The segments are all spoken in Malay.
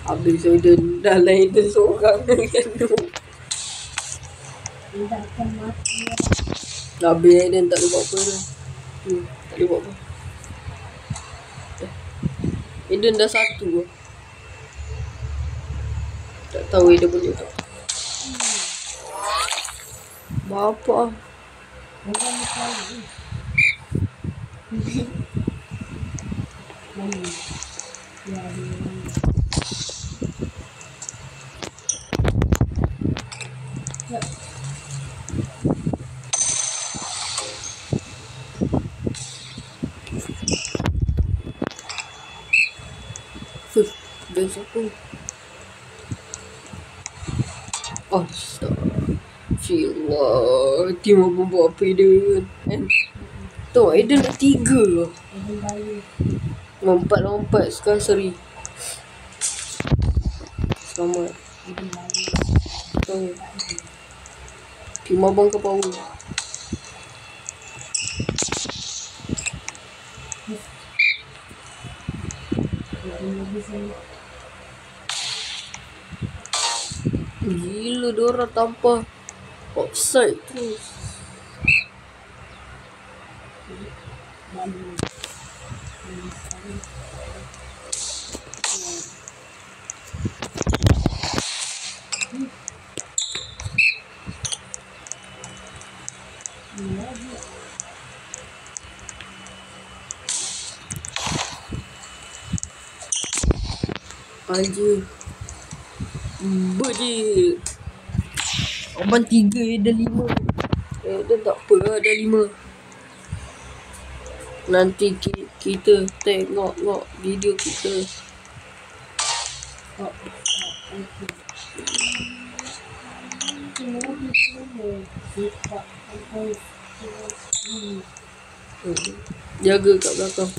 Habis Aiden dah lain dia seorang kan tu. Habis Aiden tak boleh buat apa dah. Tak boleh buat apa. Aiden dah satu lah. Tak tahu Aiden boleh tak. Bapak best aku. Astagfirullah. Tim apa buat apa Aiden kan. Tu Aiden dah 3 lah. Lompat sekarang seri. Selamat. Tim abang ke power. Gila diorang tanpa offside terus. Anjir. Berje. Abang 3 Aiden 5. Aiden tak apa lah ada 5. Nanti kita tengok video kita. Jaga kat belakang.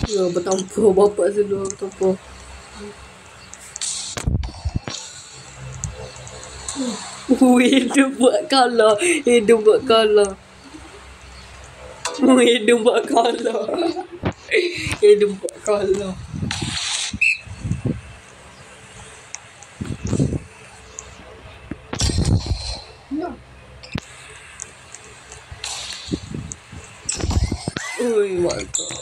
Ya bertampur bapak sedar bertampur. Aiden buat kalah. Aiden buat kalah. Aiden buat kalah. Ui, mantap.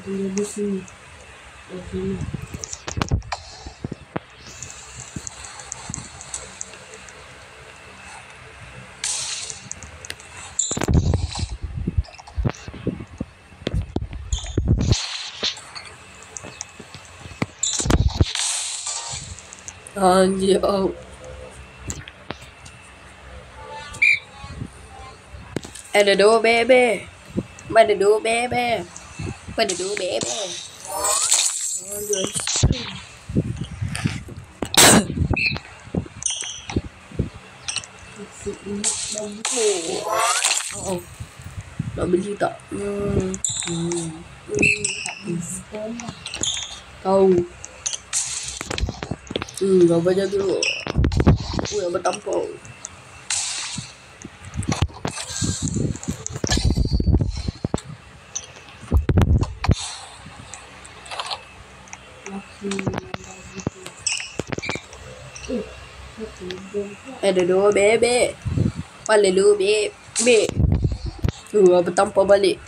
Di sini. Anjir out. Ada dua bebe. Ada dua bebe. Oh. Nak beli tak? Tahu. Abang jaga dulu. Yang bertampau. Ada dua bebek. Balik dulu bebek. Bertampau balik.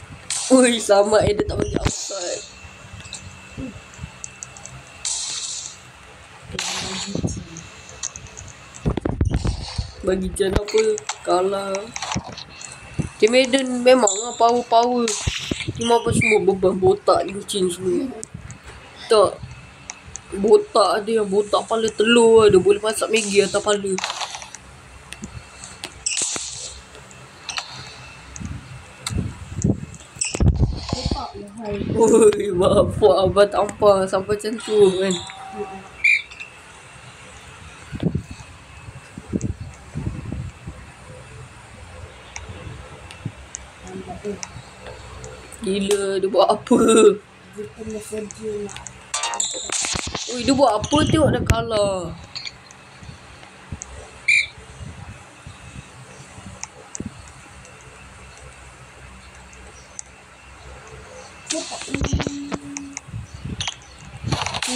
Ui, selamat dia tak bagi outside. Bagi Jan apa? Kalah. Tim Aiden memang lah power. Tim apa semua beban botak licin semua. Tak. Botak dia. Botak kepala telur ada. Boleh masak Maggi atas kepala. Ui, bapak abang tampar sampai macam tu kan. Gila, dia buat apa? Ui, dia buat apa? Tengok dah kalah.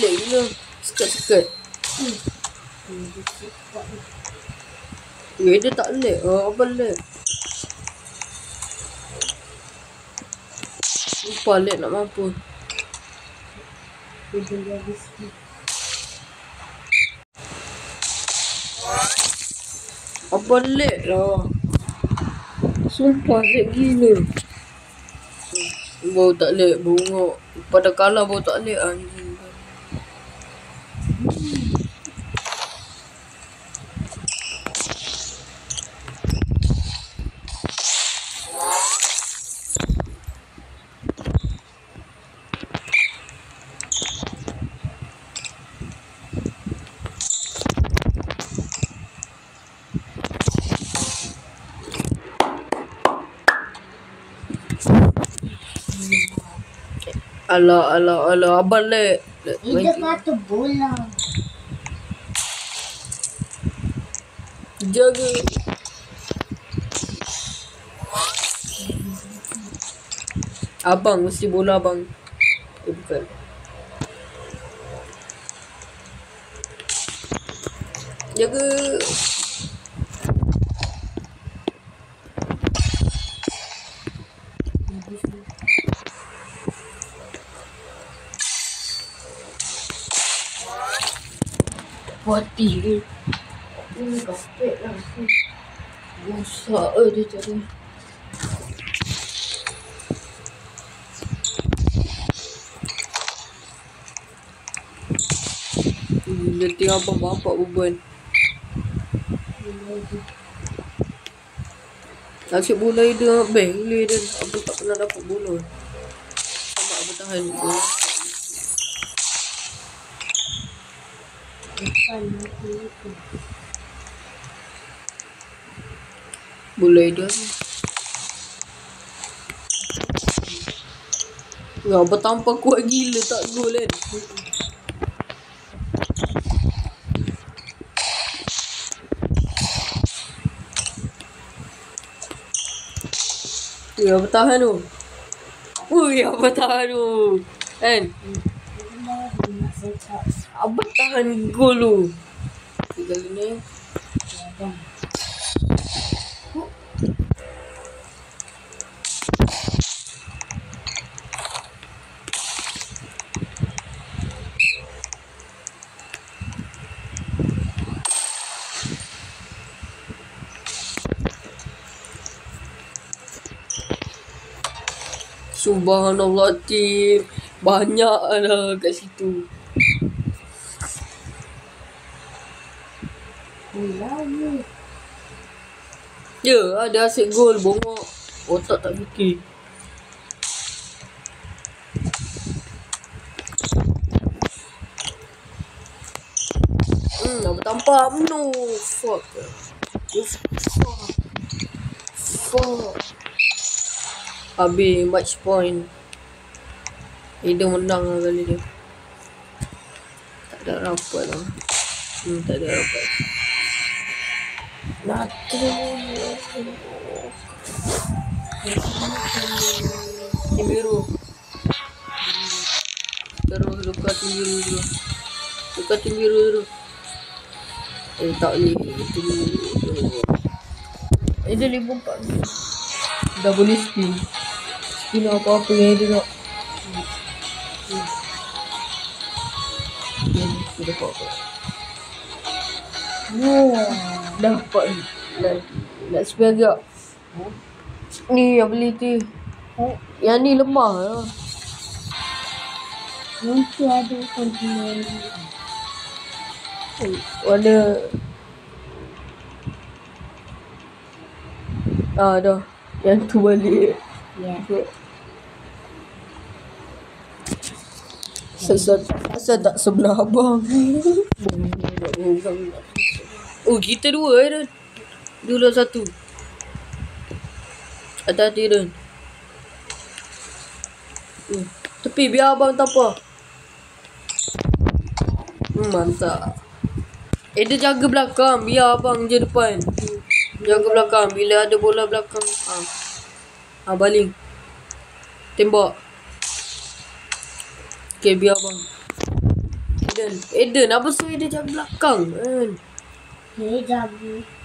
Lag gila. Sekat-sekat. Dia tak lag. Apa lag? Lupa lag nak mampu. Apa lag lah. Sumpah lag gila. Baru tak lag. Bungok. Pada kalah baru tak lag anjing. Alah, abang lag. Dia kata bola. Jaga. Abang mesti bola abang. Bukan. Jaga. Mati dia. Kapek lah. Rosak dia cari. Nanti abang bapak beban. Asyik bola dia bang dia. Abang tak pernah dapat bola. Sama abang tahan dia. Bola dia. Ya, abang tampar kuat gila tak gol kan. Ya, bertahan tu. Ui, abang tahan tu. Kan? Abang tahan gol tu. Kali ni. Subhanallah tim. Banyak lah kat situ. Ya, ada asyik gol. Bongok. Otak tak fikir. Nak bertampar. No. Fuck. Fuck. Habis match point. Dia menang lah kali dia. Tak ada rapat lah. Tak ada rapat. Tim biru. Terus tukar tim biru dulu. Tukar tim biru dulu. Tak boleh. Tim biru. Dia 54. Dah boleh spin. Spin apa-apa yang dia nak. Sudah apa-apa. Dapat. Nak spin agak. Ni ability. Yang ni lemah lah. Nanti ada kontinent. Ada. Dah. Yang tu balik. Ya. Asal tak sebelah abang. Oh, kita dua dah. Dua lawan satu. Hati-hati dah. Tepi biar abang tak apa. Mantap. Dia jaga belakang. Biar abang je depan. Jaga belakang. Bila ada bola belakang. Baling. Tembak. Okay, biar abang. Eden. Apa sebab dia jaga belakang? Dia jaga.